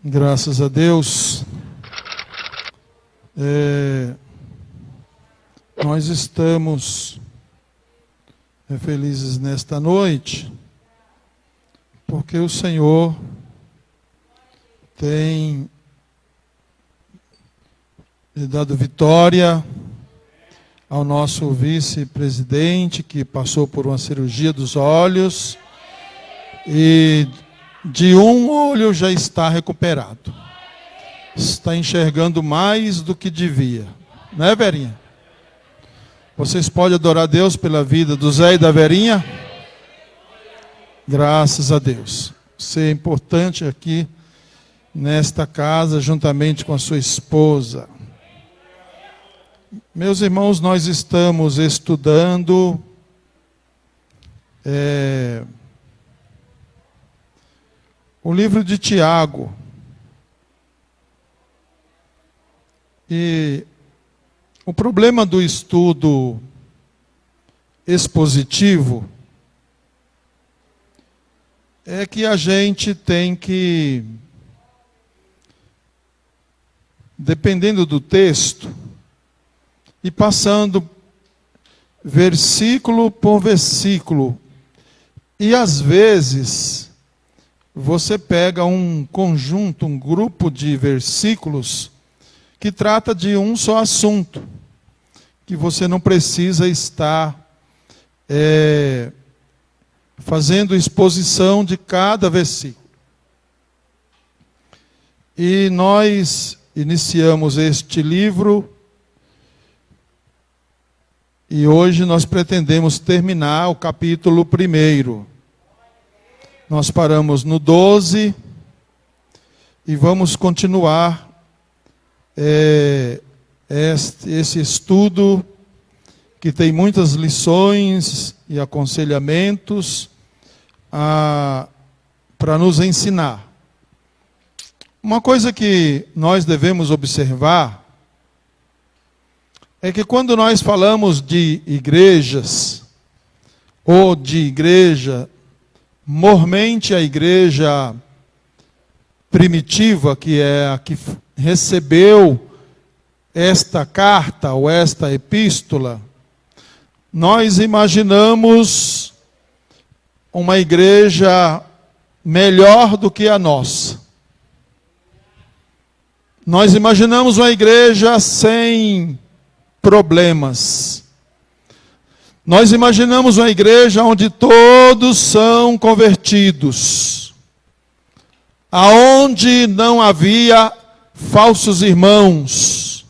Graças a Deus. Nós estamos felizes nesta noite, porque o Senhor tem dado vitória ao nosso vice-presidente, que passou por uma cirurgia dos olhos, e de um olho já está recuperado. Está enxergando mais do que devia. Não é, Verinha? Vocês podem adorar a Deus pela vida do Zé e da Verinha? Graças a Deus. Você é importante aqui nesta casa, juntamente com a sua esposa. Meus irmãos, nós estamos estudando o livro de Tiago. E o problema do estudo expositivo é que a gente tem que, dependendo do texto, ir passando versículo por versículo. E às vezes você pega um conjunto, um grupo de versículos que trata de um só assunto, que você não precisa estar fazendo exposição de cada versículo. E nós iniciamos este livro, e hoje nós pretendemos terminar o capítulo 1. Nós paramos no 12 e vamos continuar esse estudo que tem muitas lições e aconselhamentos para nos ensinar. Uma coisa que nós devemos observar é que quando nós falamos de igrejas, ou de igreja, mormente a igreja primitiva, que é a que recebeu esta carta ou esta epístola, nós imaginamos uma igreja melhor do que a nossa. Nós imaginamos uma igreja sem problemas. Nós imaginamos uma igreja onde todos são convertidos, aonde não havia falsos irmãos.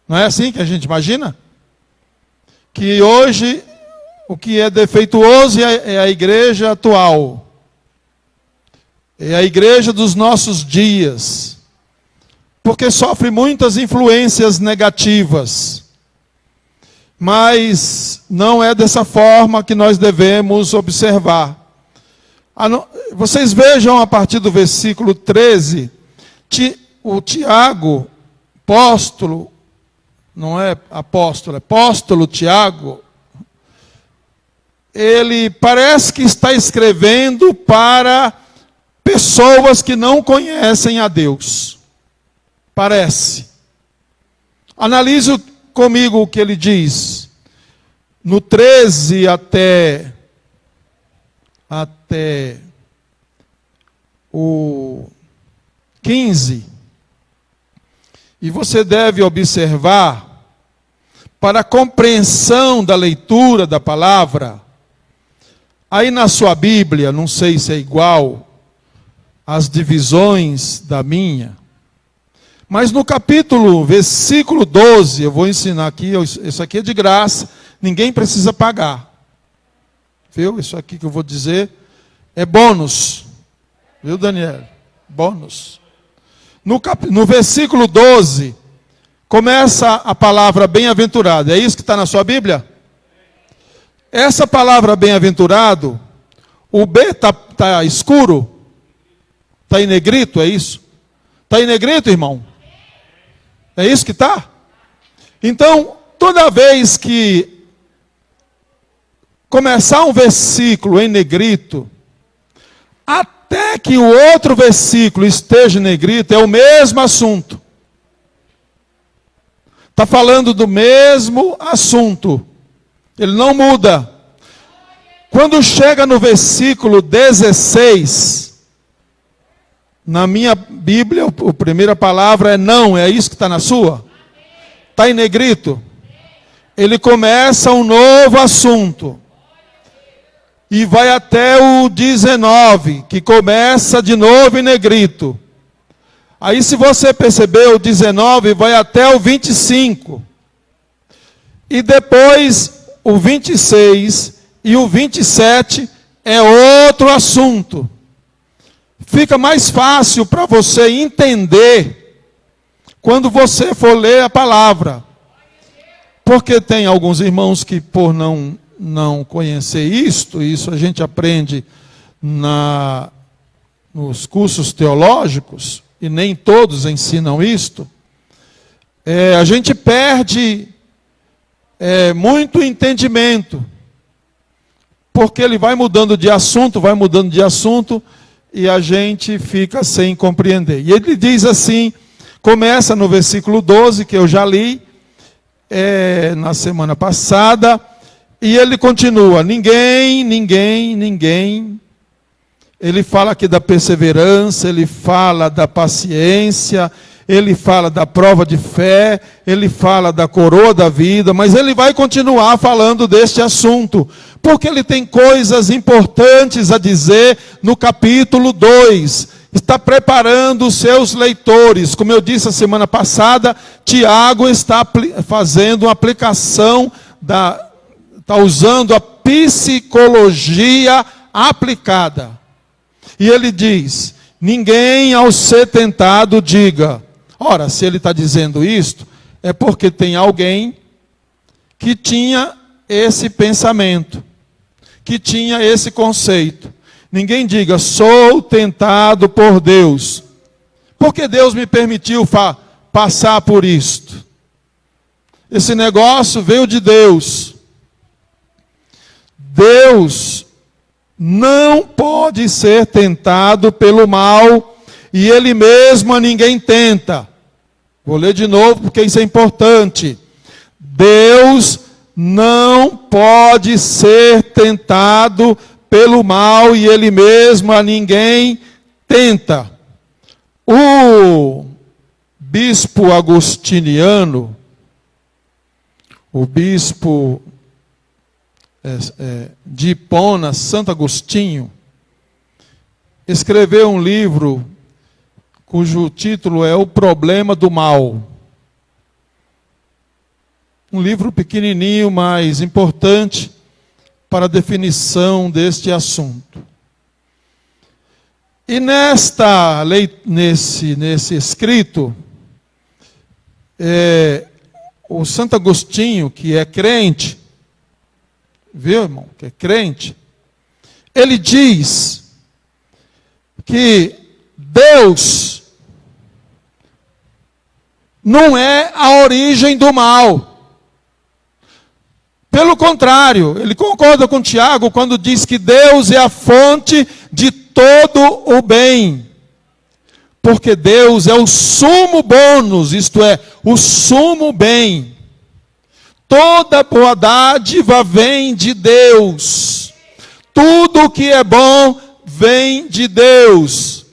Não é assim que a gente imagina? Que hoje o que é defeituoso é a igreja atual. É a igreja dos nossos dias. Porque sofre muitas influências negativas. Mas não é dessa forma que nós devemos observar. Vocês vejam a partir do versículo 13, o Tiago, apóstolo, não é apóstolo, é apóstolo Tiago, ele parece que está escrevendo para pessoas que não conhecem a Deus. Parece. Analise comigo o que ele diz. No 13 até o 15. E você deve observar, para a compreensão da leitura da palavra, aí na sua Bíblia, não sei se é igual às divisões da minha, mas no versículo 12, eu vou ensinar aqui, isso aqui é de graça, ninguém precisa pagar. Viu? Isso aqui que eu vou dizer é bônus. Viu, Daniel? Bônus. No versículo 12, começa a palavra bem-aventurado. É isso que está na sua Bíblia? Essa palavra bem-aventurado, o B está escuro? Está em negrito, é isso? Está em negrito, irmão? É isso que está? Então, toda vez que começar um versículo em negrito, até até que o outro versículo esteja em negrito, é o mesmo assunto. Está falando do mesmo assunto. Ele não muda. Quando chega no versículo 16, na minha Bíblia, a primeira palavra é não, é isso que está na sua? Está em negrito. Ele começa um novo assunto. E vai até o 19, que começa de novo em negrito. Aí, se você perceber, o 19 vai até o 25. E depois, o 26 e o 27 é outro assunto. Fica mais fácil para você entender quando você for ler a palavra. Porque tem alguns irmãos que, por não conhecer isso a gente aprende nos cursos teológicos, e nem todos ensinam isto, a gente perde muito entendimento, porque ele vai mudando de assunto, e a gente fica sem compreender. E ele diz assim, começa no versículo 12, que eu já li na semana passada, e ele continua, ninguém. Ele fala aqui da perseverança, ele fala da paciência, ele fala da prova de fé, ele fala da coroa da vida, mas ele vai continuar falando deste assunto, porque ele tem coisas importantes a dizer no capítulo 2. Está preparando os seus leitores. Como eu disse a semana passada, Tiago está fazendo uma aplicação está usando a psicologia aplicada. E ele diz, ninguém ao ser tentado diga. Ora, se ele está dizendo isto, é porque tem alguém que tinha esse pensamento, que tinha esse conceito. Ninguém diga, sou tentado por Deus. Porque Deus me permitiu passar por isto. Esse negócio veio de Deus. Deus não pode ser tentado pelo mal, e Ele mesmo a ninguém tenta. Vou ler de novo porque isso é importante. Deus não pode ser tentado pelo mal, e Ele mesmo a ninguém tenta. O bispo agostiniano, o bispo de Hipona, Santo Agostinho, escreveu um livro cujo título é O Problema do Mal. Um livro pequenininho, mas importante para a definição deste assunto. E nesse escrito, o Santo Agostinho, que é crente, viu, irmão, que é crente, ele diz que Deus não é a origem do mal. Pelo contrário, ele concorda com Tiago quando diz que Deus é a fonte de todo o bem. Porque Deus é o sumo bônus, isto é, o sumo bem. Toda boa dádiva vem de Deus. Tudo que é bom vem de Deus.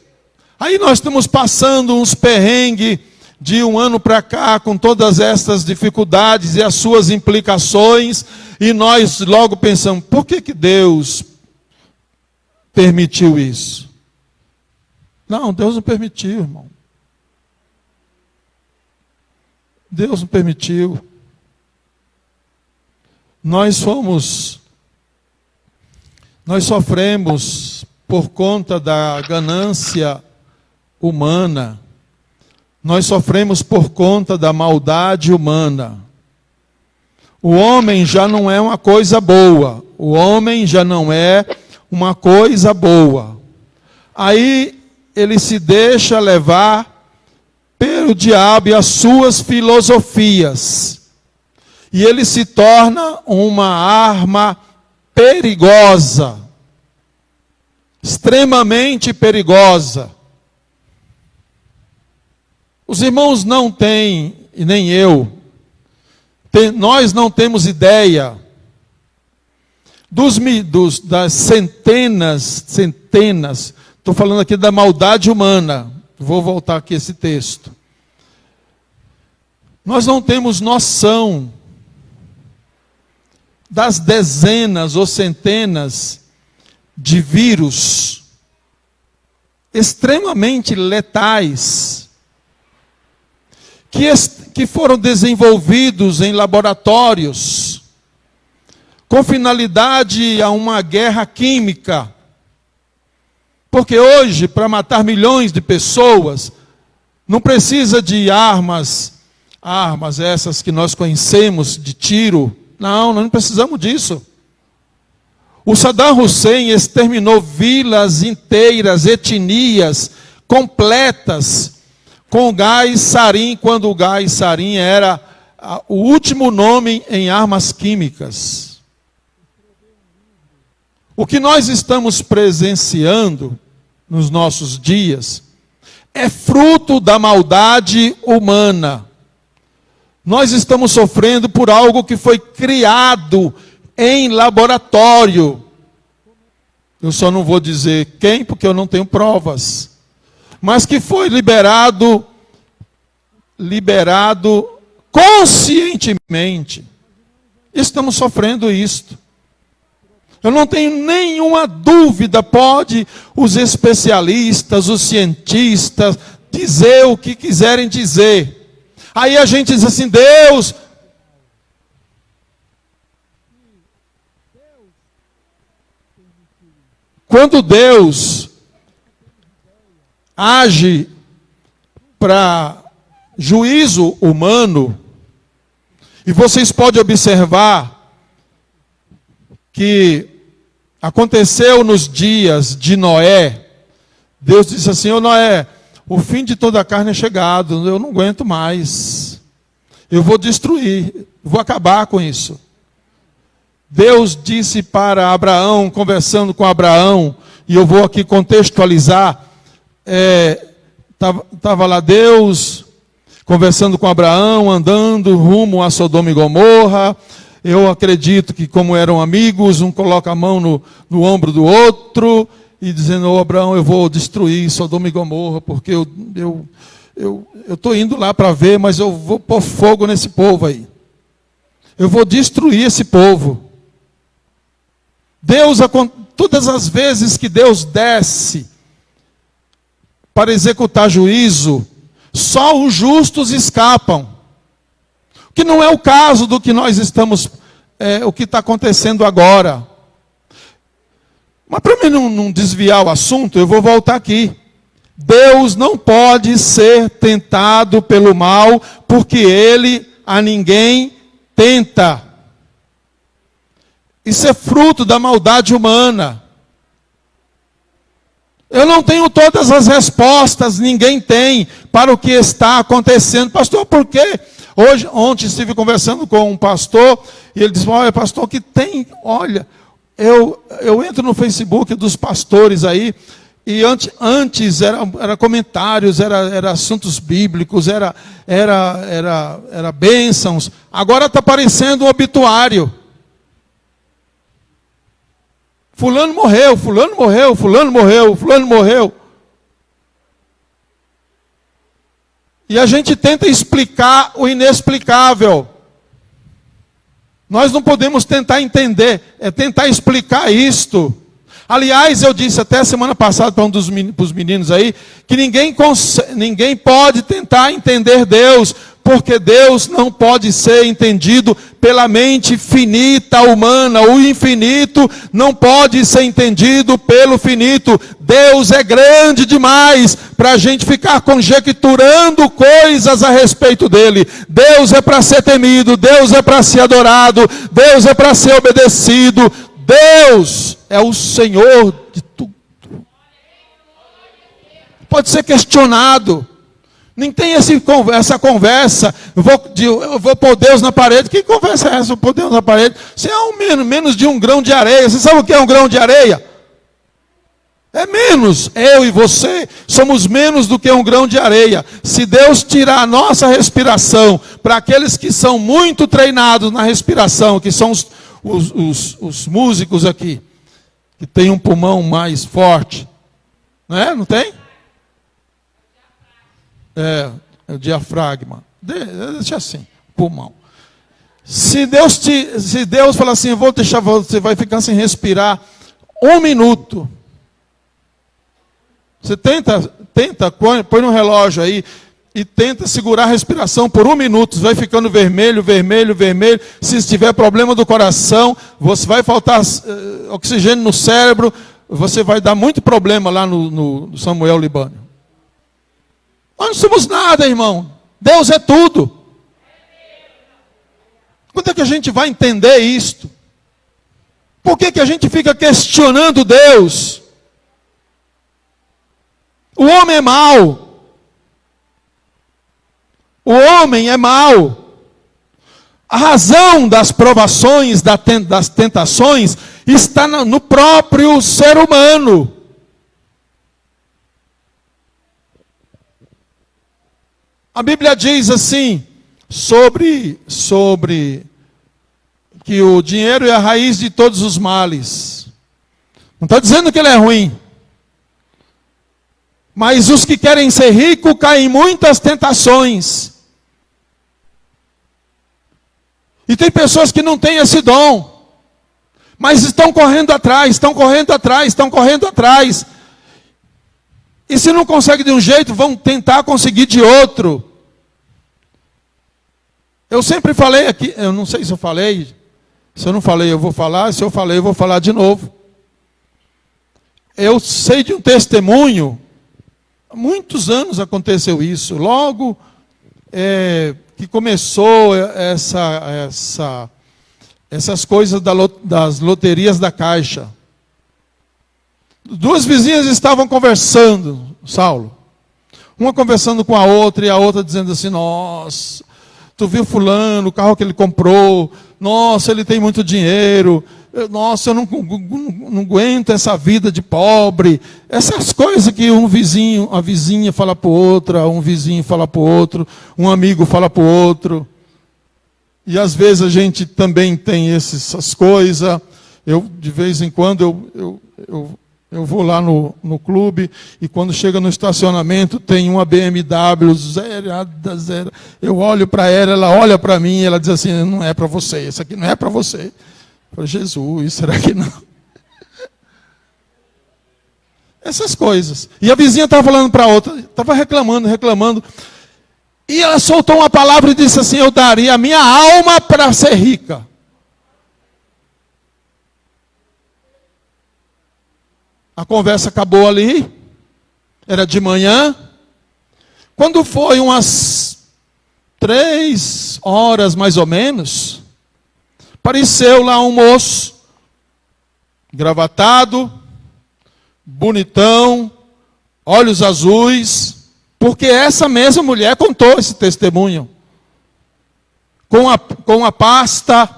Aí nós estamos passando uns perrengues de um ano para cá, com todas estas dificuldades e as suas implicações, e nós logo pensamos, por que Deus permitiu isso? Não, Deus não permitiu, irmão. Deus não permitiu. Nós sofremos por conta da ganância humana. Nós sofremos por conta da maldade humana. O homem já não é uma coisa boa. O homem já não é uma coisa boa. Aí ele se deixa levar pelo diabo e as suas filosofias. E ele se torna uma arma perigosa. extremamente perigosa. Os irmãos não têm, e nem eu, nós não temos ideia das centenas, estou falando aqui da maldade humana. Vou voltar aqui a esse texto. Nós não temos noção das dezenas ou centenas de vírus extremamente letais que foram desenvolvidos em laboratórios com finalidade a uma guerra química. Porque hoje, para matar milhões de pessoas, não precisa de armas essas que nós conhecemos, de tiro. Não, nós não precisamos disso. O Saddam Hussein exterminou vilas inteiras, etnias completas, com o gás sarin, quando o gás sarin era o último nome em armas químicas. O que nós estamos presenciando nos nossos dias é fruto da maldade humana. Nós estamos sofrendo por algo que foi criado em laboratório. Eu só não vou dizer quem, porque eu não tenho provas. Mas que foi liberado conscientemente. Estamos sofrendo isto. Eu não tenho nenhuma dúvida, pode os especialistas, os cientistas, dizer o que quiserem dizer. Aí a gente diz assim, Deus... Quando Deus age para juízo humano, e vocês podem observar que aconteceu nos dias de Noé, Deus disse assim, ô Noé, o fim de toda a carne é chegado, eu não aguento mais, eu vou destruir, vou acabar com isso. Deus disse para Abraão, conversando com Abraão, e eu vou aqui contextualizar, estava lá Deus conversando com Abraão, andando rumo a Sodoma e Gomorra. Eu acredito que, como eram amigos, um coloca a mão no ombro do outro e dizendo, ô Abraão, eu vou destruir Sodoma e Gomorra, porque eu estou indo lá para ver, mas eu vou pôr fogo nesse povo aí. Eu vou destruir esse povo. Deus, todas as vezes que Deus desce para executar juízo, só os justos escapam. Que não é o caso do que nós estamos, o que está acontecendo agora. Mas para mim não desviar o assunto, eu vou voltar aqui. Deus não pode ser tentado pelo mal, porque Ele a ninguém tenta. Isso é fruto da maldade humana. Eu não tenho todas as respostas, ninguém tem, para o que está acontecendo. Pastor, por quê? Ontem estive conversando com um pastor, e ele disse, olha, pastor, que tem, olha, eu entro no Facebook dos pastores aí, e antes era comentários, era assuntos bíblicos, era bênçãos, agora está parecendo um obituário. Fulano morreu, fulano morreu, fulano morreu, fulano morreu. E a gente tenta explicar o inexplicável. Nós não podemos tentar entender, é tentar explicar isto. Aliás, eu disse até semana passada para os meninos aí, que ninguém pode tentar entender Deus, porque Deus não pode ser entendido pela mente finita humana. O infinito não pode ser entendido pelo finito. Deus é grande demais para a gente ficar conjecturando coisas a respeito dele. Deus é para ser temido, Deus é para ser adorado, Deus é para ser obedecido. Deus é o Senhor de tudo. Pode ser questionado. Nem tem essa conversa, eu vou pôr Deus na parede. Que conversa é essa, eu pôr Deus na parede? Você é menos de um grão de areia. Você sabe o que é um grão de areia? É menos. Eu e você somos menos do que um grão de areia. Se Deus tirar a nossa respiração, para aqueles que são muito treinados na respiração, que são os músicos aqui, que tem um pulmão mais forte, não é? Não tem? É o diafragma. Deixa assim, pulmão. Se Deus falar assim, eu vou deixar, você vai ficar sem respirar 1 minuto. Você tenta, põe no relógio aí e tenta segurar a respiração por 1 minuto. Vai ficando vermelho, vermelho, vermelho. Se tiver problema do coração, você vai faltar oxigênio no cérebro, você vai dar muito problema lá no Samuel Libânio. Nós não somos nada, irmão. Deus é tudo. Quando é que a gente vai entender isto? Por que a gente fica questionando Deus? O homem é mau. O homem é mau. A razão das provações, das tentações, está no próprio ser humano. A Bíblia diz assim, sobre que o dinheiro é a raiz de todos os males. Não está dizendo que ele é ruim. Mas os que querem ser ricos caem em muitas tentações. E tem pessoas que não têm esse dom. Mas estão correndo atrás, estão correndo atrás, estão correndo atrás. E se não consegue de um jeito, vão tentar conseguir de outro. Eu sempre falei aqui, eu não sei se eu falei, se eu não falei eu vou falar, se eu falei eu vou falar de novo. Eu sei de um testemunho, há muitos anos aconteceu isso, logo que começou essas coisas das loterias da Caixa. 2 vizinhas estavam conversando, Saulo. Uma conversando com a outra e a outra dizendo assim, nossa, tu viu fulano, o carro que ele comprou, nossa, ele tem muito dinheiro, nossa, eu não aguento essa vida de pobre. Essas coisas que a vizinha fala para outra, um vizinho fala para o outro, um amigo fala para o outro. E às vezes a gente também tem essas coisas. Eu, de vez em quando, eu vou lá no clube e quando chega no estacionamento tem uma BMW zero. Eu olho para ela olha para mim e ela diz assim, não é para você, isso aqui não é para você. Eu falei, Jesus, será que não? Essas coisas. E a vizinha estava falando para a outra, estava reclamando. E ela soltou uma palavra e disse assim, eu daria a minha alma para ser rica. A conversa acabou ali, era de manhã. Quando foi umas 3 horas mais ou menos, apareceu lá um moço, gravatado, bonitão, olhos azuis, porque essa mesma mulher contou esse testemunho, com a pasta,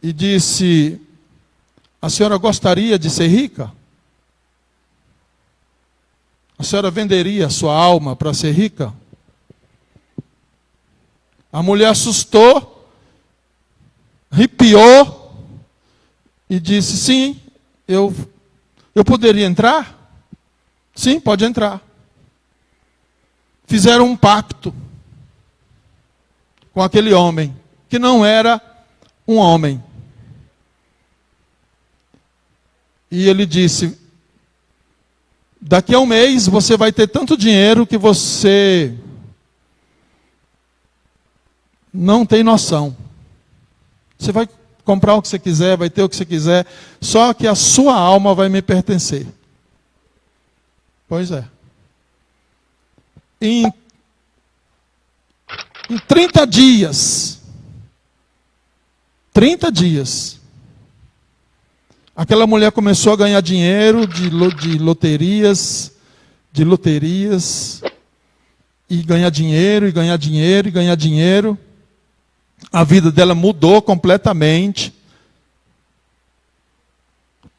e disse, a senhora gostaria de ser rica? A senhora venderia a sua alma para ser rica? A mulher assustou, arrepiou e disse, sim, eu poderia entrar? Sim, pode entrar. Fizeram um pacto com aquele homem, que não era um homem. E ele disse, daqui a 1 mês você vai ter tanto dinheiro que você não tem noção. Você vai comprar o que você quiser, vai ter o que você quiser, só que a sua alma vai me pertencer. Pois é. Em 30 dias, aquela mulher começou a ganhar dinheiro de loterias, e ganhar dinheiro. A vida dela mudou completamente.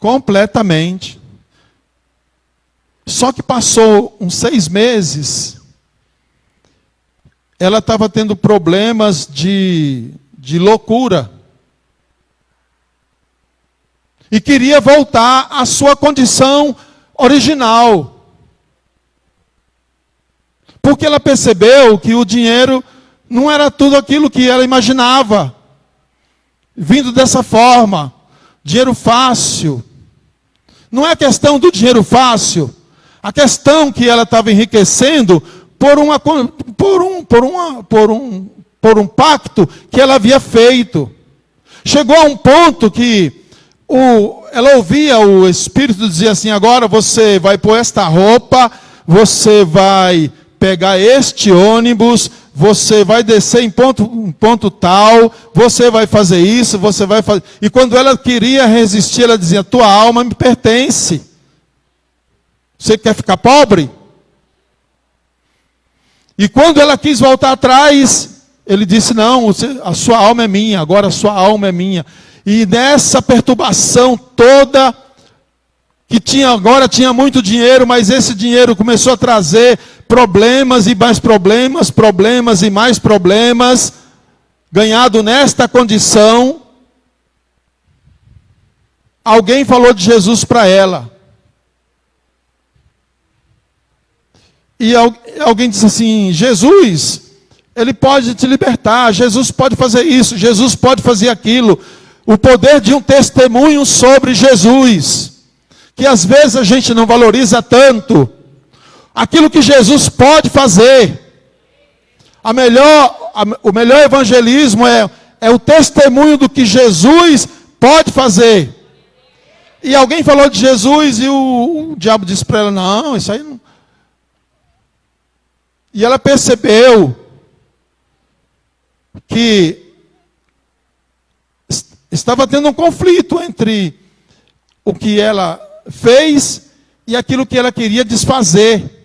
Completamente. Só que passou uns 6 meses, ela estava tendo problemas de loucura. E queria voltar à sua condição original. Porque ela percebeu que o dinheiro não era tudo aquilo que ela imaginava. Vindo dessa forma, dinheiro fácil. Não é questão do dinheiro fácil. A questão que ela estava enriquecendo por um pacto que ela havia feito. Chegou a um ponto que ela ouvia o Espírito dizer assim: agora você vai pôr esta roupa, você vai pegar este ônibus, você vai descer em ponto tal, você vai fazer isso, você vai fazer... E quando ela queria resistir, ela dizia: tua alma me pertence. Você quer ficar pobre? E quando ela quis voltar atrás, ele disse: não, a sua alma é minha, agora a sua alma é minha. E nessa perturbação toda, que agora tinha muito dinheiro, mas esse dinheiro começou a trazer problemas e mais problemas, problemas e mais problemas, ganhado nesta condição, alguém falou de Jesus para ela. E alguém disse assim: Jesus, Ele pode te libertar, Jesus pode fazer isso, Jesus pode fazer aquilo. O poder de um testemunho sobre Jesus, que às vezes a gente não valoriza tanto. Aquilo que Jesus pode fazer. O melhor evangelismo é o testemunho do que Jesus pode fazer. E alguém falou de Jesus e o diabo disse para ela: não, isso aí não. E ela percebeu que estava tendo um conflito entre o que ela fez e aquilo que ela queria desfazer.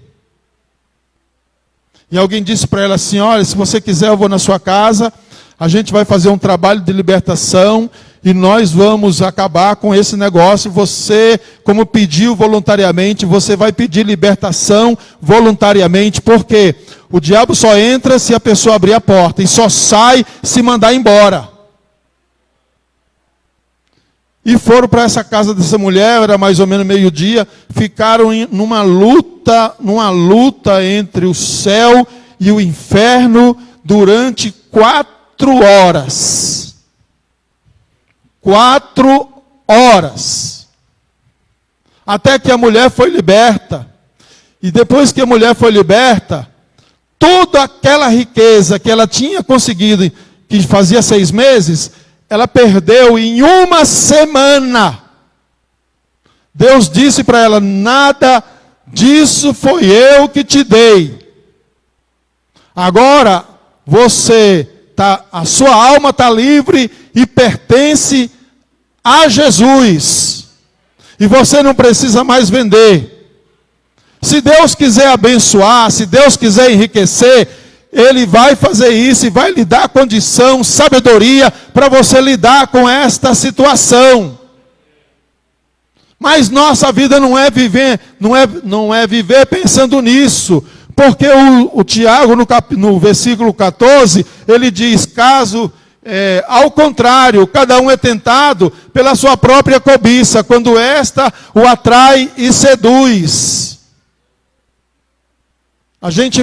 E alguém disse para ela assim: olha, se você quiser eu vou na sua casa, a gente vai fazer um trabalho de libertação e nós vamos acabar com esse negócio. Você, como pediu voluntariamente, você vai pedir libertação voluntariamente, porque o diabo só entra se a pessoa abrir a porta e só sai se mandar embora. E foram para essa casa dessa mulher, era mais ou menos meio-dia, ficaram numa luta entre o céu e o inferno durante 4 horas. 4 horas. Até que a mulher foi liberta. E depois que a mulher foi liberta, toda aquela riqueza que ela tinha conseguido, que fazia 6 meses, ela perdeu em 1 semana. Deus disse para ela: nada disso foi eu que te dei. Agora a sua alma está livre e pertence a Jesus. E você não precisa mais vender. Se Deus quiser abençoar, se Deus quiser enriquecer, Ele vai fazer isso e vai lhe dar condição, sabedoria para você lidar com esta situação. Mas nossa vida não é viver pensando nisso. Porque o Tiago, no versículo 14, ele diz: caso, ao contrário, cada um é tentado pela sua própria cobiça, quando esta o atrai e seduz. A gente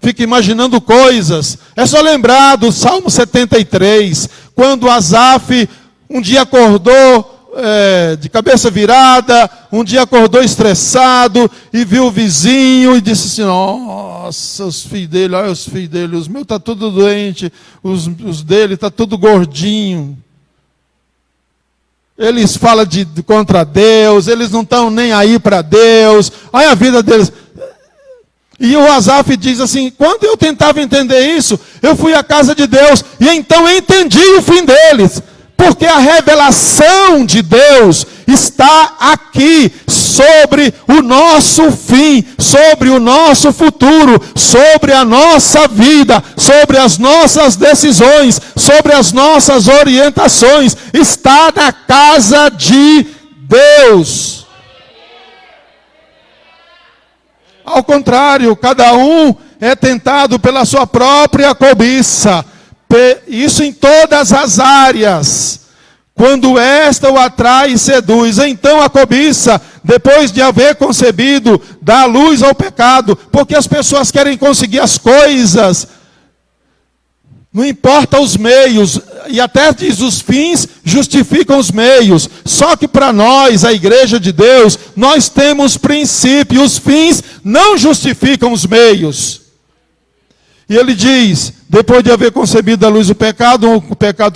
fica imaginando coisas. É só lembrar do Salmo 73, quando Asaf um dia acordou de cabeça virada, um dia acordou estressado e viu o vizinho e disse assim: nossa, os filhos dele, olha os filhos dele, os meus estão tudo doente, os dele estão tudo gordinho. Eles falam contra Deus, eles não estão nem aí para Deus, olha a vida deles. E o Asaf diz assim: quando eu tentava entender isso, eu fui à casa de Deus, e então eu entendi o fim deles. Porque a revelação de Deus está aqui sobre o nosso fim, sobre o nosso futuro, sobre a nossa vida, sobre as nossas decisões, sobre as nossas orientações. Está na casa de Deus. Ao contrário, cada um é tentado pela sua própria cobiça. Isso em todas as áreas. Quando esta o atrai e seduz, então a cobiça, depois de haver concebido, dá luz ao pecado, porque as pessoas querem conseguir as coisas, não importa os meios, e até diz os fins justificam os meios. Só que para nós, a igreja de Deus, nós temos princípio, os fins não justificam os meios. E ele diz, depois de haver concebido a luz o pecado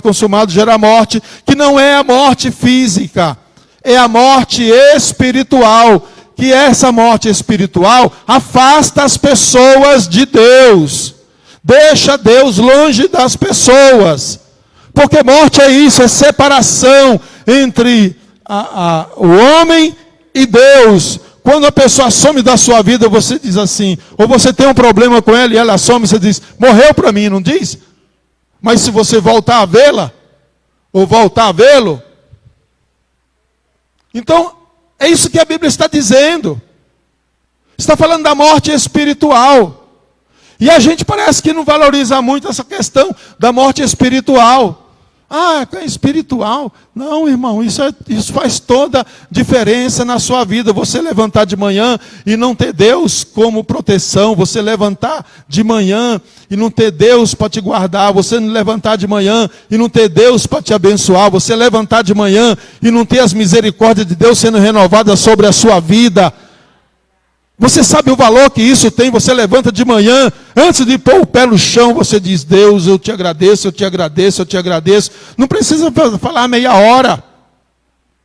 consumado gera a morte, que não é a morte física, é a morte espiritual, que essa morte espiritual afasta as pessoas de Deus, deixa Deus longe das pessoas, porque morte é isso, é separação entre o homem e Deus. Quando a pessoa some da sua vida, você diz assim, ou você tem um problema com ela e ela some, você diz, morreu para mim, não diz? Mas se você voltar a vê-la, ou voltar a vê-lo, então, é isso que a Bíblia está dizendo. Está falando da morte espiritual. E a gente parece que não valoriza muito essa questão da morte espiritual. Ah, é espiritual. Não, irmão, isso faz toda diferença na sua vida. Você levantar de manhã e não ter Deus como proteção. Você levantar de manhã e não ter Deus para te guardar. Você levantar de manhã e não ter Deus para te abençoar. Você levantar de manhã e não ter as misericórdias de Deus sendo renovadas sobre a sua vida. Você sabe o valor que isso tem? Você levanta de manhã, antes de pôr o pé no chão, você diz, Deus, eu te agradeço, eu te agradeço, eu te agradeço. Não precisa falar meia hora.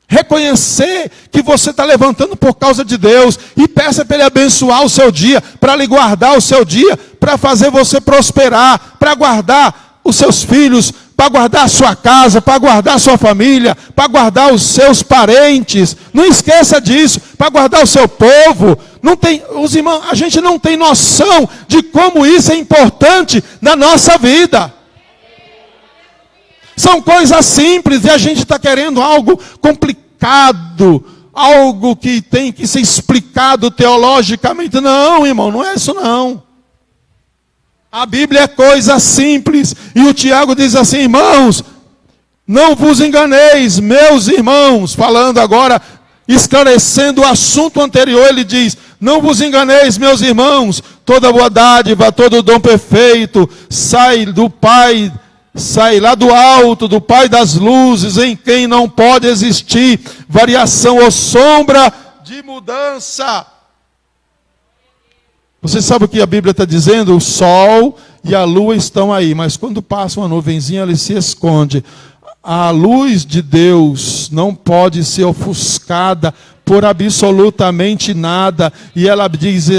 Reconhecer que você está levantando por causa de Deus. E peça para Ele abençoar o seu dia, para lhe guardar o seu dia, para fazer você prosperar, para guardar os seus filhos, para guardar a sua casa, para guardar a sua família, para guardar os seus parentes. Não esqueça disso, para guardar o seu povo. Os irmãos, a gente não tem noção de como isso é importante na nossa vida. São coisas simples e a gente está querendo algo complicado, algo que tem que ser explicado teologicamente. Não, irmão, não é isso não. A Bíblia é coisa simples. E o Tiago diz assim, irmãos, não vos enganeis, meus irmãos, falando agora, esclarecendo o assunto anterior, ele diz, não vos enganeis, meus irmãos, toda boa dádiva, todo dom perfeito, sai do Pai, sai lá do alto, do Pai das luzes, em quem não pode existir variação ou sombra de mudança. Você sabe o que a Bíblia está dizendo? O sol e a lua estão aí, mas quando passa uma nuvenzinha, ela se esconde. A luz de Deus não pode ser ofuscada por absolutamente nada. E ela diz,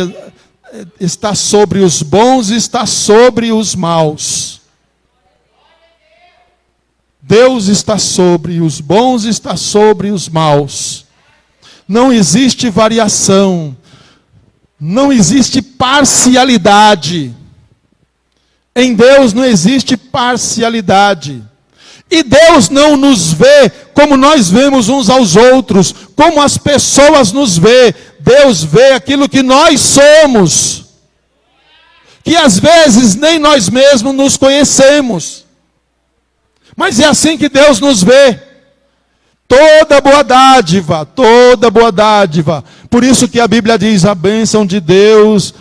está sobre os bons e está sobre os maus. Deus está sobre os bons e está sobre os maus. Não existe variação. Não existe parcialidade. Em Deus não existe parcialidade. E Deus não nos vê como nós vemos uns aos outros, como as pessoas nos vê. Deus vê aquilo que nós somos, que às vezes nem nós mesmos nos conhecemos. Mas é assim que Deus nos vê. Toda boa dádiva, toda boa dádiva. Por isso que a Bíblia diz, a bênção de Deus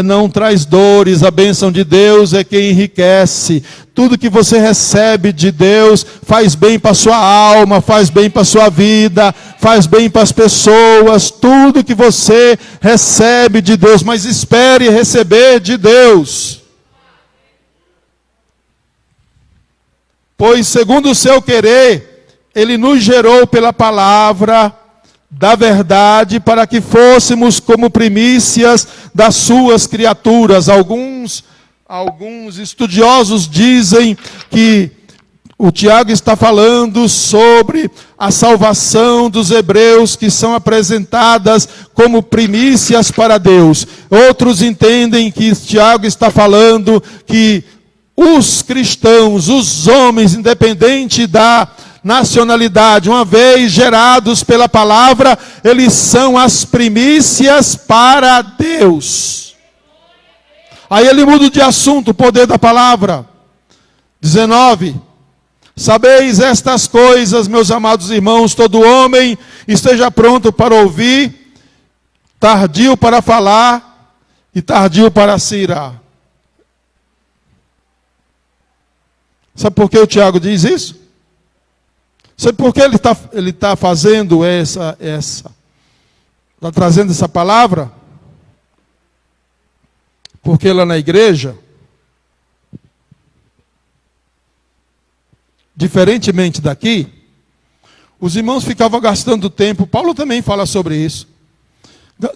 não traz dores, a bênção de Deus é quem enriquece. Tudo que você recebe de Deus faz bem para a sua alma, faz bem para a sua vida, faz bem para as pessoas. Tudo que você recebe de Deus, mas espere receber de Deus. Pois segundo o seu querer, Ele nos gerou pela palavra da verdade, para que fôssemos como primícias das suas criaturas. Alguns estudiosos dizem que o Tiago está falando sobre a salvação dos hebreus, que são apresentadas como primícias para Deus. Outros entendem que Tiago está falando que os cristãos, os homens, independente da nacionalidade, uma vez gerados pela palavra, eles são as primícias para Deus. Aí ele muda de assunto, o poder da palavra. 19. Sabeis estas coisas, meus amados irmãos, todo homem esteja pronto para ouvir, tardio para falar e tardio para se irar. Sabe por que o Tiago diz isso? Sabe por que ele tá fazendo está trazendo essa palavra? Porque lá na igreja, diferentemente daqui, os irmãos ficavam gastando tempo, Paulo também fala sobre isso,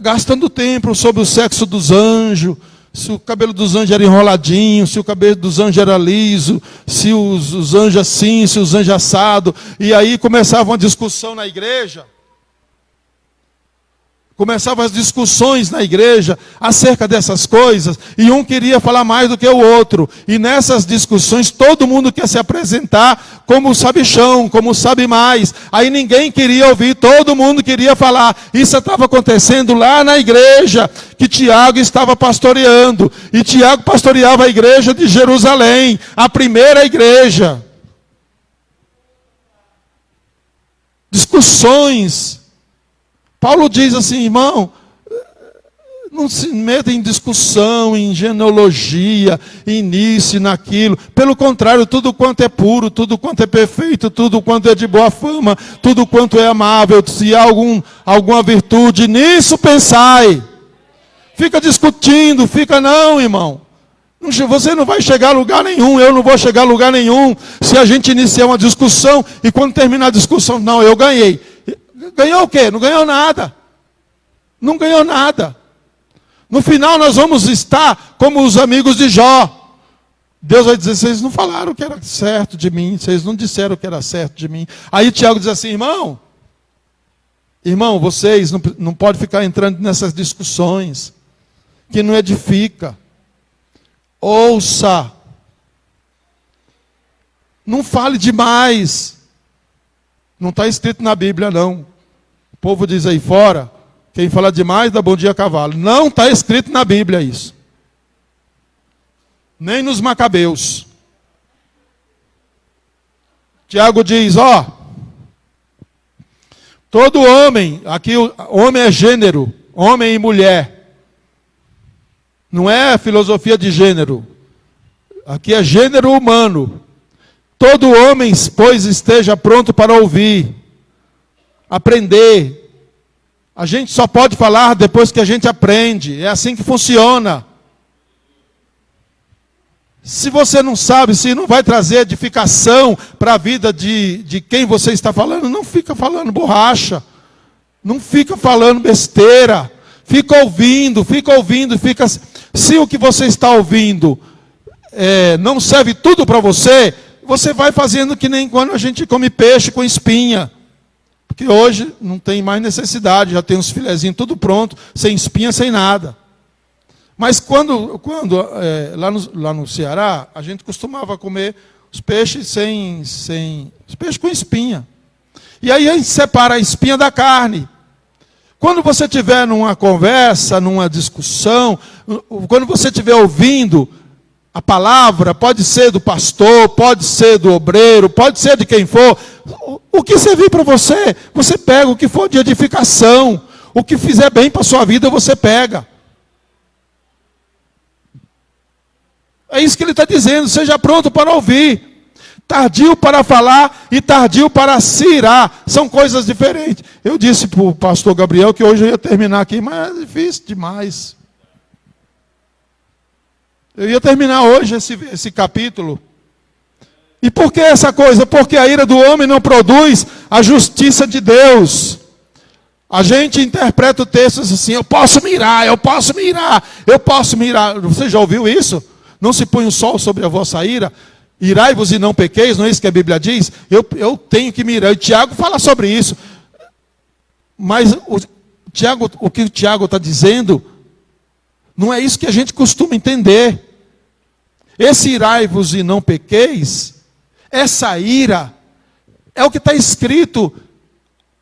gastando tempo sobre o sexo dos anjos, se o cabelo dos anjos era enroladinho, se o cabelo dos anjos era liso, se os anjos assim, se os anjos assado, e aí começava uma discussão na igreja. Começavam as discussões na igreja acerca dessas coisas, e um queria falar mais do que o outro. E nessas discussões todo mundo quer se apresentar como sabichão, como sabe mais. Aí ninguém queria ouvir, todo mundo queria falar. Isso estava acontecendo lá na igreja que Tiago estava pastoreando. E Tiago pastoreava a igreja de Jerusalém, a primeira igreja. Discussões. Paulo diz assim, irmão, não se meta em discussão, em genealogia, em nisso e naquilo. Pelo contrário, tudo quanto é puro, tudo quanto é perfeito, tudo quanto é de boa fama, tudo quanto é amável, se há alguma virtude, nisso pensai. Fica discutindo, não, irmão. Você não vai chegar a lugar nenhum, eu não vou chegar a lugar nenhum. Se a gente iniciar uma discussão e quando terminar a discussão, não, eu ganhei. Ganhou o quê? Não ganhou nada. Não ganhou nada. No final nós vamos estar como os amigos de Jó. Deus vai dizer, vocês não falaram que era certo de mim, vocês não disseram que era certo de mim. Aí Tiago diz assim, irmão, vocês não podem ficar entrando nessas discussões, que não edifica. Ouça. Não fale demais. Não está escrito na Bíblia, não. O povo diz aí fora, quem fala demais dá bom dia a cavalo. Não está escrito na Bíblia isso. Nem nos Macabeus. Tiago diz, todo homem, aqui homem é gênero, homem e mulher. Não é filosofia de gênero. Aqui é gênero humano. Todo homem, pois, esteja pronto para ouvir, aprender. A gente só pode falar depois que a gente aprende. É assim que funciona. Se você não sabe, se não vai trazer edificação para a vida de quem você está falando, não fica falando borracha. Não fica falando besteira. Fica ouvindo. Se o que você está ouvindo não serve tudo para você, você vai fazendo que nem quando a gente come peixe com espinha. Porque hoje não tem mais necessidade, já tem os filezinhos tudo pronto, sem espinha, sem nada. Mas quando lá no Ceará, a gente costumava comer os peixes os peixes com espinha. E aí a gente separa a espinha da carne. Quando você estiver numa conversa, numa discussão, quando você estiver ouvindo a palavra, pode ser do pastor, pode ser do obreiro, pode ser de quem for, o que servir para você, você pega o que for de edificação, o que fizer bem para a sua vida, você pega. É isso que ele está dizendo, seja pronto para ouvir, tardio para falar e tardio para se irar, são coisas diferentes. Eu disse para o pastor Gabriel que hoje eu ia terminar aqui, mas é difícil demais. Eu ia terminar hoje esse capítulo. E por que essa coisa? Porque a ira do homem não produz a justiça de Deus. A gente interpreta o texto assim, eu posso me irar. Você já ouviu isso? Não se põe o sol sobre a vossa ira. Irai-vos e não pequeis, não é isso que a Bíblia diz? Eu tenho que me irar. E Tiago fala sobre isso. Mas o que o Tiago está dizendo, não é isso que a gente costuma entender. Esse irai-vos e não pequeis, essa ira, É o que está escrito.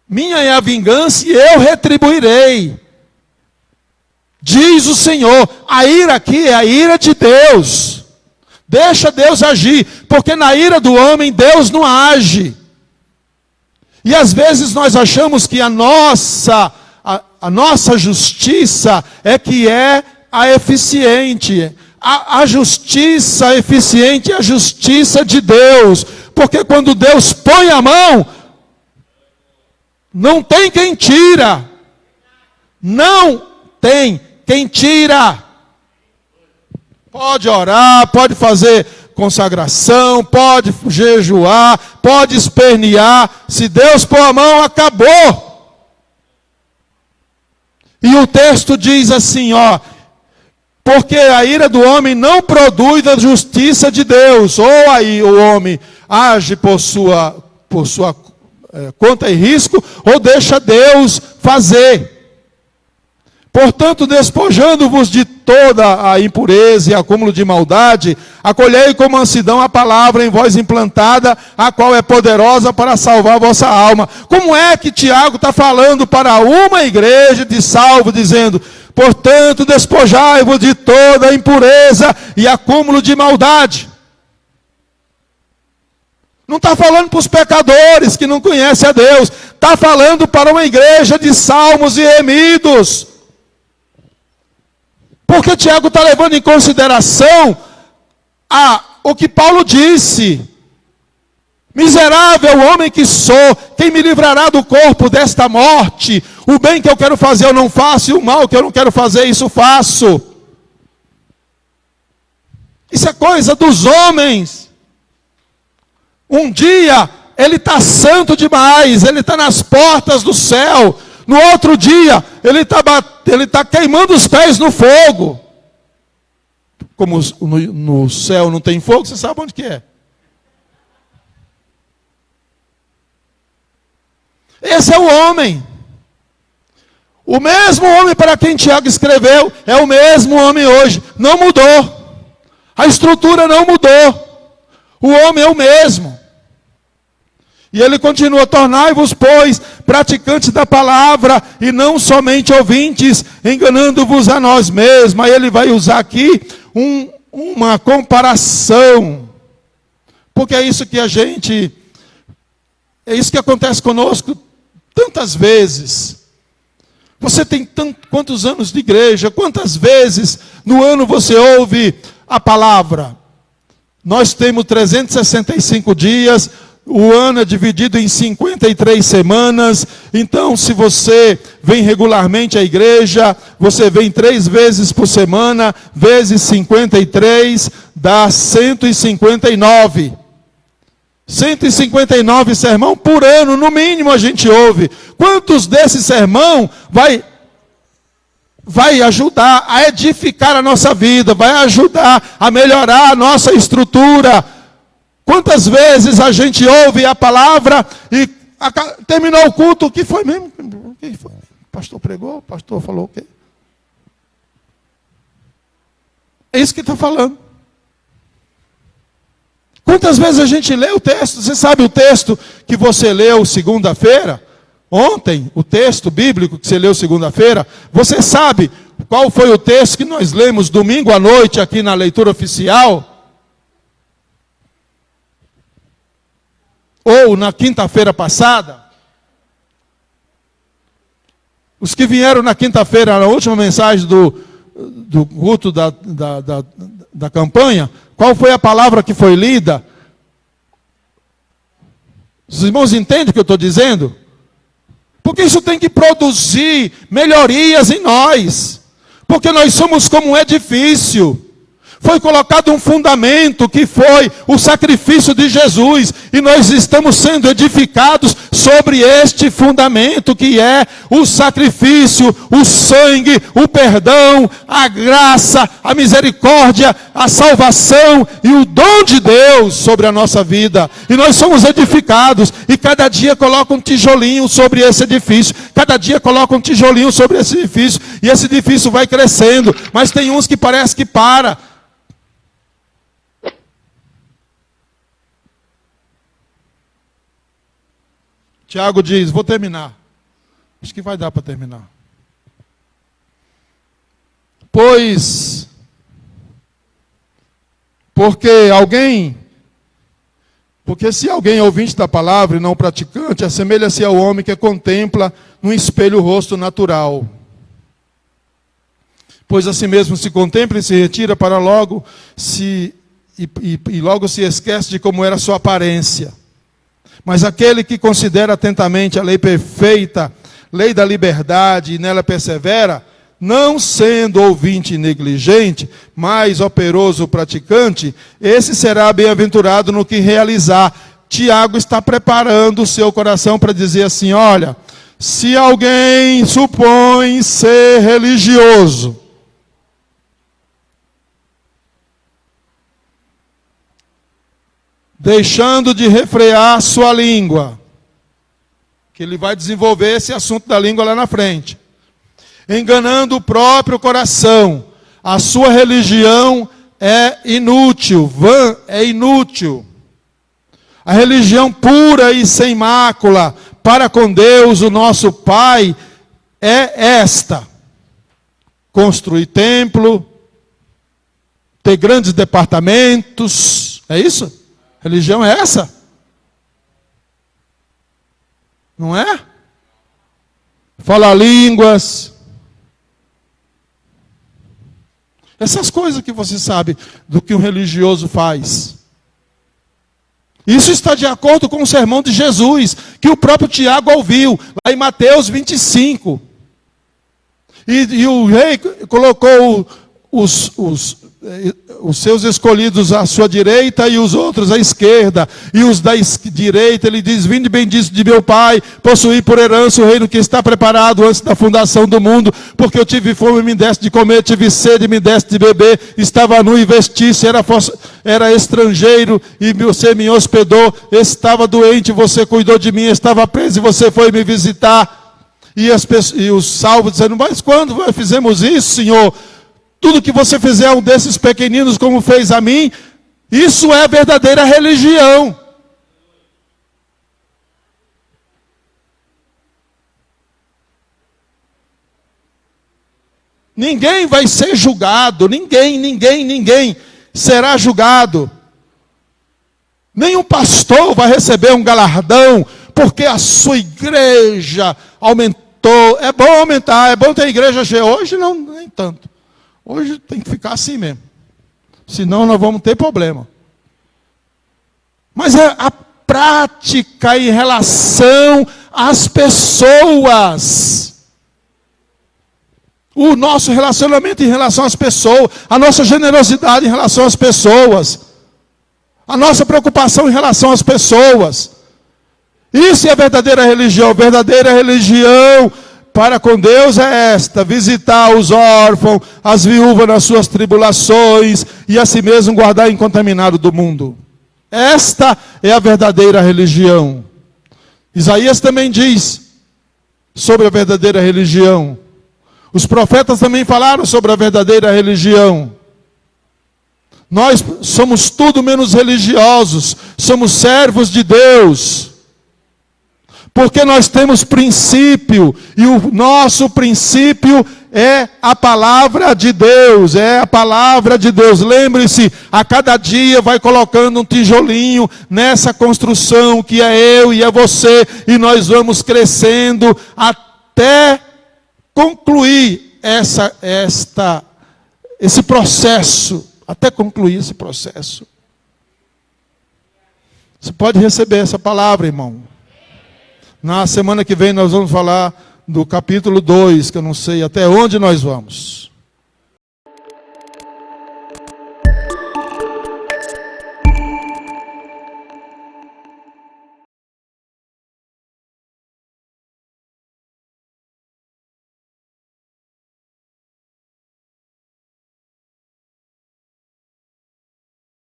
Minha é a vingança e eu retribuirei. Diz o Senhor. A ira aqui é a ira de Deus. Deixa Deus agir, porque na ira do homem Deus não age. E às vezes nós achamos que a nossa justiça é que é a eficiente. A justiça eficiente é a justiça de Deus. Porque quando Deus põe a mão, não tem quem tira. Não tem quem tira. Pode orar, pode fazer consagração, pode jejuar, pode espernear. Se Deus pôr a mão, acabou. E o texto diz assim, porque a ira do homem não produz a justiça de Deus. Ou aí o homem age por sua conta e risco, ou deixa Deus fazer. Portanto, despojando-vos de toda a impureza e acúmulo de maldade, acolhei com mansidão a palavra em vós implantada, a qual é poderosa para salvar a vossa alma. Como é que Tiago está falando para uma igreja de salvo, dizendo, portanto, despojai-vos de toda a impureza e acúmulo de maldade? Não está falando para os pecadores que não conhecem a Deus, está falando para uma igreja de salvos e remidos. Porque Tiago está levando em consideração o que Paulo disse. Miserável homem que sou, quem me livrará do corpo desta morte? O bem que eu quero fazer eu não faço, e o mal que eu não quero fazer, isso faço. Isso é coisa dos homens. Um dia ele está santo demais, ele está nas portas do céu. No outro dia, ele está queimando os pés no fogo. Como no céu não tem fogo, você sabe onde que é. Esse é o homem. O mesmo homem para quem Tiago escreveu, é o mesmo homem hoje. Não mudou. A estrutura não mudou. O homem é o mesmo. E ele continua, tornai-vos, pois, praticantes da palavra, e não somente ouvintes, enganando-vos a nós mesmos. Aí ele vai usar aqui uma comparação. Porque é isso que é isso que acontece conosco tantas vezes. Você tem quantos anos de igreja, quantas vezes no ano você ouve a palavra? Nós temos 365 dias, o ano é dividido em 53 semanas, então se você vem regularmente à igreja, você vem 3 vezes por semana, vezes 53, dá 159. 159 sermão por ano, no mínimo a gente ouve. Quantos desses sermão vai ajudar a edificar a nossa vida, vai ajudar a melhorar a nossa estrutura? Quantas vezes a gente ouve a palavra e terminou o culto, o que foi mesmo? O que foi? O pastor pregou, o pastor falou o quê? É isso que está falando. Quantas vezes a gente lê o texto? Você sabe o texto que você leu segunda-feira? Ontem, o texto bíblico que você leu segunda-feira? Você sabe qual foi o texto que nós lemos domingo à noite aqui na leitura oficial? Ou na quinta-feira passada? Os que vieram na quinta-feira, na última mensagem do culto da campanha, qual foi a palavra que foi lida? Os irmãos entendem o que eu estou dizendo? Porque isso tem que produzir melhorias em nós. Porque nós somos como um edifício. Foi colocado um fundamento que foi o sacrifício de Jesus. E nós estamos sendo edificados sobre este fundamento que é o sacrifício, o sangue, o perdão, a graça, a misericórdia, a salvação e o dom de Deus sobre a nossa vida. E nós somos edificados. E cada dia coloca um tijolinho sobre esse edifício. Cada dia coloca um tijolinho sobre esse edifício. E esse edifício vai crescendo. Mas tem uns que parece que para. Tiago diz, vou terminar. Acho que vai dar para terminar. Porque se alguém é ouvinte da palavra e não praticante, assemelha-se ao homem que contempla no espelho o rosto natural. Pois assim mesmo se contempla e se retira para logo logo se esquece de como era a sua aparência. Mas aquele que considera atentamente a lei perfeita, lei da liberdade, e nela persevera, não sendo ouvinte negligente, mas operoso praticante, esse será bem-aventurado no que realizar. Tiago está preparando o seu coração para dizer assim, olha, se alguém supõe ser religioso, deixando de refrear sua língua, que ele vai desenvolver esse assunto da língua lá na frente, enganando o próprio coração, a sua religião é inútil, vã é inútil. A religião pura e sem mácula para com Deus, o nosso Pai, é esta: construir templo, ter grandes departamentos, é isso? Religião é essa? Não é? Falar línguas. Essas coisas que você sabe do que um religioso faz. Isso está de acordo com o sermão de Jesus, que o próprio Tiago ouviu, lá em Mateus 25. E o rei colocou os seus escolhidos à sua direita e os outros à esquerda. E os da direita, ele diz, vinde bendito de meu Pai, possuí por herança o reino que está preparado antes da fundação do mundo, porque eu tive fome e me deste de comer, tive sede e me deste de beber, estava nu e vestisse, era estrangeiro e você me hospedou, estava doente e você cuidou de mim, estava preso e você foi me visitar. E os salvos dizendo, mas quando fizemos isso, Senhor? Tudo que você fizer a um desses pequeninos como fez a mim, isso é verdadeira religião. Ninguém vai ser julgado, ninguém será julgado. Nenhum pastor vai receber um galardão porque a sua igreja aumentou. É bom aumentar, é bom ter igreja cheia. Hoje não, nem tanto. Hoje tem que ficar assim mesmo. Senão nós vamos ter problema. Mas é a prática em relação às pessoas. O nosso relacionamento em relação às pessoas. A nossa generosidade em relação às pessoas. A nossa preocupação em relação às pessoas. Isso é a verdadeira religião. Verdadeira religião para com Deus é esta: visitar os órfãos, as viúvas nas suas tribulações, e a si mesmo guardar incontaminado do mundo. Esta é a verdadeira religião. Isaías também diz sobre a verdadeira religião. Os profetas também falaram sobre a verdadeira religião. Nós somos tudo menos religiosos, somos servos de Deus. Porque nós temos princípio, e o nosso princípio é a palavra de Deus, é a palavra de Deus. Lembre-se, a cada dia vai colocando um tijolinho nessa construção que é eu e é você, e nós vamos crescendo até concluir esse processo, até concluir esse processo. Você pode receber essa palavra, irmão. Na semana que vem nós vamos falar do capítulo 2, que eu não sei até onde nós vamos.